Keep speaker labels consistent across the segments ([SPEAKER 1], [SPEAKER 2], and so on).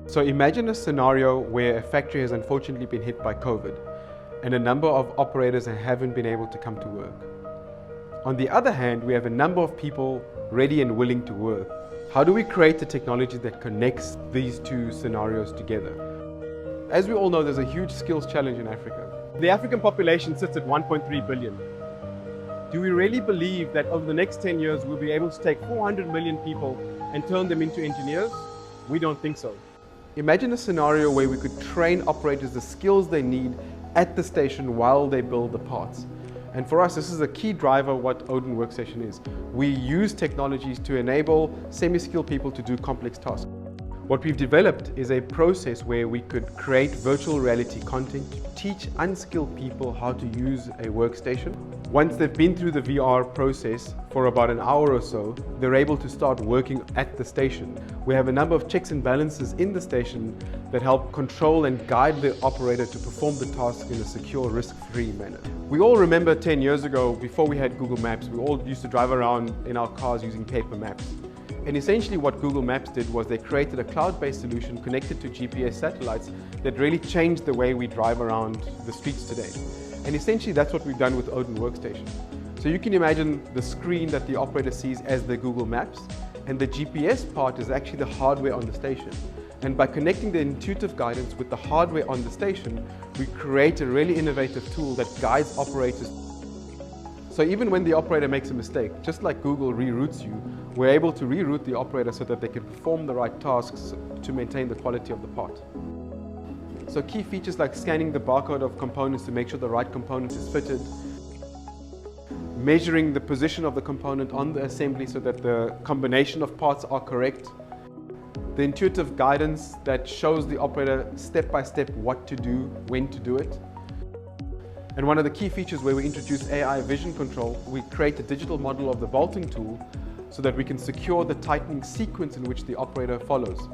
[SPEAKER 1] So imagine a scenario where a factory has unfortunately been hit by COVID and a number of operators haven't been able to come to work. On the other hand, we have a number of people ready and willing to work. How do we create a technology that connects these two scenarios together? As we all know, there's a huge skills challenge in Africa. The African population sits at 1.3 billion. Do we really believe that over the next 10 years we'll be able to take 400 million people and turn them into engineers? We don't think so. Imagine a scenario where we could train operators the skills they need at the station while they build the parts. And for us, this is a key driver of what Odin Workstation is. We use technologies to enable semi-skilled people to do complex tasks. What we've developed is a process where we could create virtual reality content to teach unskilled people how to use a workstation. Once they've been through the VR process for about an hour or so, they're able to start working at the station. We have a number of checks and balances in the station that help control and guide the operator to perform the task in a secure, risk-free manner. We all remember 10 years ago, before we had Google Maps, we all used to drive around in our cars using paper maps. And essentially what Google Maps did was they created a cloud-based solution connected to GPS satellites that really changed the way we drive around the streets today. And essentially that's what we've done with Odin Workstation. So you can imagine the screen that the operator sees as the Google Maps, and the GPS part is actually the hardware on the station. And by connecting the intuitive guidance with the hardware on the station, we create a really innovative tool that guides operators. So even when the operator makes a mistake, just like Google reroutes you, we're able to reroute the operator so that they can perform the right tasks to maintain the quality of the part. So key features like scanning the barcode of components to make sure the right component is fitted, measuring the position of the component on the assembly so that the combination of parts are correct, the intuitive guidance that shows the operator step by step what to do, when to do it. And one of the key features where we introduce AI vision control, we create a digital model of the bolting tool so that we can secure the tightening sequence in which the operator follows.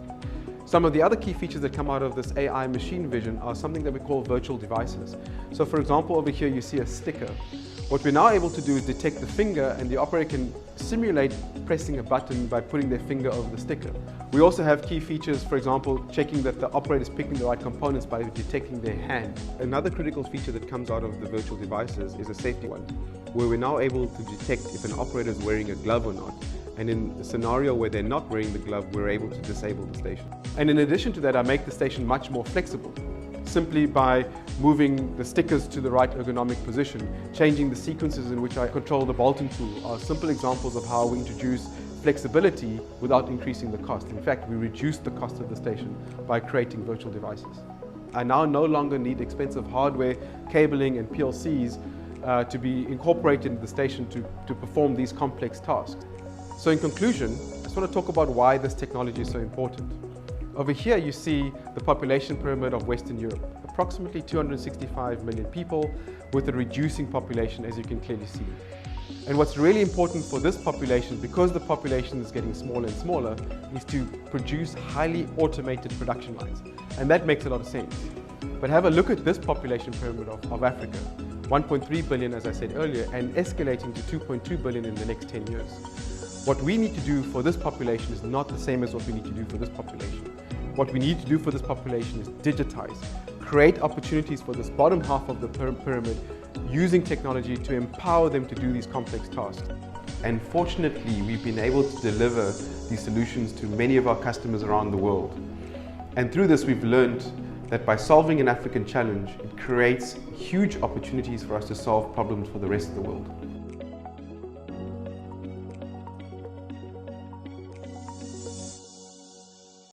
[SPEAKER 1] Some of the other key features that come out of this AI machine vision are something that we call virtual devices. So for example, over here you see a sticker. What we're now able to do is detect the finger, and the operator can simulate pressing a button by putting their finger over the sticker. We also have key features, for example, checking that the operator is picking the right components by detecting their hand. Another critical feature that comes out of the virtual devices is a safety one, where we're now able to detect if an operator is wearing a glove or not. And in a scenario where they're not wearing the glove, we're able to disable the station. And in addition to that, I make the station much more flexible, simply by moving the stickers to the right ergonomic position. Changing the sequences in which I control the bolting tool are simple examples of how we introduce flexibility without increasing the cost. In fact, we reduce the cost of the station by creating virtual devices. I now no longer need expensive hardware, cabling and PLCs to be incorporated into the station to perform these complex tasks. So in conclusion, I just want to talk about why this technology is so important. Over here you see the population pyramid of Western Europe, approximately 265 million people with a reducing population, as you can clearly see. And what's really important for this population, because the population is getting smaller and smaller, is to produce highly automated production lines. And that makes a lot of sense. But have a look at this population pyramid of Africa, 1.3 billion as I said earlier, and escalating to 2.2 billion in the next 10 years. What we need to do for this population is not the same as what we need to do for this population. What we need to do for this population is digitize, create opportunities for this bottom half of the pyramid using technology to empower them to do these complex tasks. And fortunately, we've been able to deliver these solutions to many of our customers around the world. And through this, we've learned that by solving an African challenge, it creates huge opportunities for us to solve problems for the rest of the world.